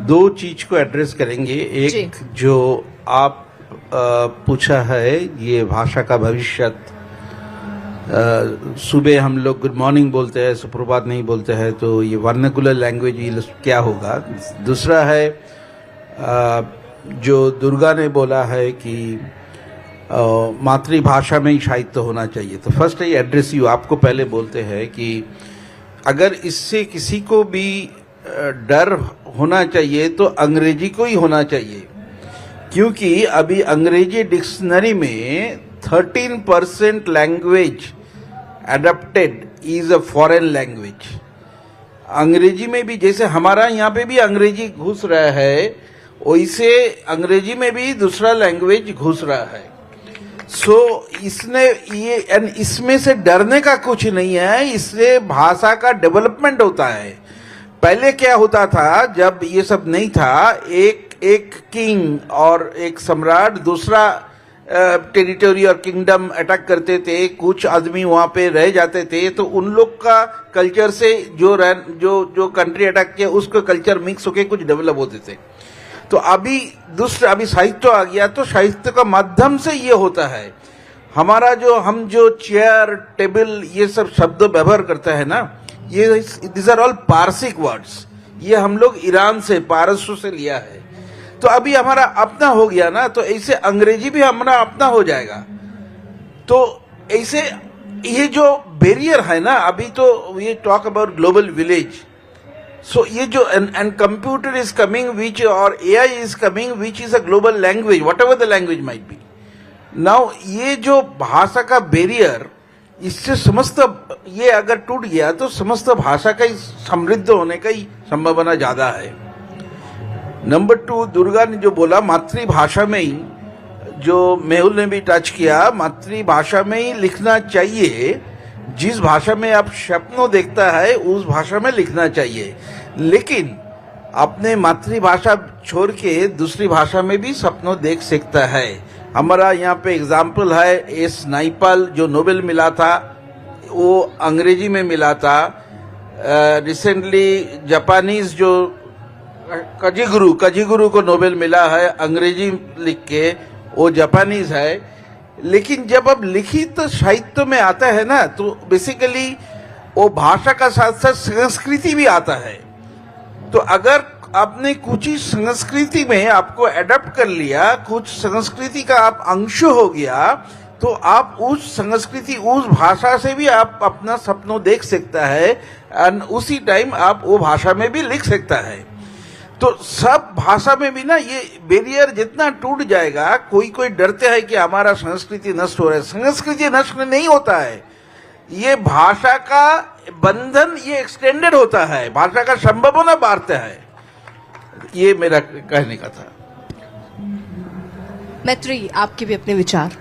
दो चीज को एड्रेस करेंगे। एक जो आप पूछा है ये भाषा का भविष्य। सुबह हम लोग गुड मॉर्निंग बोलते हैं, सुप्रभात नहीं बोलते हैं, तो ये वर्नाकुलर लैंग्वेज क्या होगा। दूसरा है जो दुर्गा ने बोला है कि मातृभाषा में ही साहित्य होना चाहिए। तो फर्स्ट आई एड्रेस यू, आपको पहले बोलते हैं कि अगर इससे किसी को भी डर होना चाहिए तो अंग्रेजी को ही होना चाहिए, क्योंकि अभी अंग्रेजी डिक्शनरी में 13% language adapted is a foreign language. अंग्रेजी में भी जैसे हमारा यहाँ पे भी अंग्रेजी घुस रहा है, वैसे अंग्रेजी में भी दूसरा लैंग्वेज घुस रहा है। इसमें से डरने का कुछ नहीं है, इससे भाषा का डेवलपमेंट होता है। पहले क्या होता था जब ये सब नहीं था, एक किंग और एक सम्राट दूसरा टेरिटरी और किंगडम अटैक करते थे, कुछ आदमी वहां पे रह जाते थे, तो उन लोग का कल्चर से जो कंट्री अटैक किया उसका कल्चर मिक्स होके कुछ डेवलप होते थे। तो अभी साहित्य आ गया, तो साहित्य का माध्यम से ये होता है। हमारा हम जो चेयर टेबल ये सब शब्द व्यवहार करते हैं ना, ये this are all Parsik words. ये हम लोग ईरान से पारसों से लिया है। तो अभी हमारा अपना हो गया ना, तो ऐसे अंग्रेजी भी हमारा अपना हो जाएगा। तो ऐसे ये जो बैरियर है ना, अभी तो ये talk about global village. So ये जो and computer is coming which or AI is coming which is a global language, whatever the language might be. Now ये जो भाषा का बैरियर, इससे समस्त ये अगर टूट गया तो समस्त भाषा का ही समृद्ध होने का ही संभावना ज्यादा है। नंबर 2, दुर्गा ने जो बोला मातृभाषा में ही, जो मेहुल ने भी टच किया, मातृभाषा में ही लिखना चाहिए। जिस भाषा में आप सपनों देखता है उस भाषा में लिखना चाहिए, लेकिन अपने मातृभाषा छोड़ के दूसरी भाषा में भी सपनों देख सकता है। हमारा यहाँ पे एग्जाम्पल है एस नाइपाल, जो नोबेल मिला था वो अंग्रेजी में मिला था। रिसेंटली जापानीज जो कजिगुरु को नोबेल मिला है अंग्रेजी लिख के, वो जापानीज है। लेकिन जब अब लिखित साहित्य में आता है ना, तो बेसिकली वो भाषा का साथ साथ संस्कृति भी आता है। तो अगर आपने कुछ ही संस्कृति में आपको एडप्ट कर लिया, कुछ संस्कृति का आप अंश हो गया, तो आप उस संस्कृति उस भाषा से भी आप अपना सपनों देख सकता है, और उसी टाइम आप वो भाषा में भी लिख सकता है। तो सब भाषा में भी ना ये बैरियर जितना टूट जाएगा, कोई डरते हैं कि हमारा संस्कृति नष्ट हो रहा है। संस्कृति नष्ट नहीं होता है, ये भाषा का बंधन ये एक्सटेंडेड होता है, भाषा का संभावना बढ़ता है। ये मेरा कहने का था। मैत्री, आपके भी अपने विचार।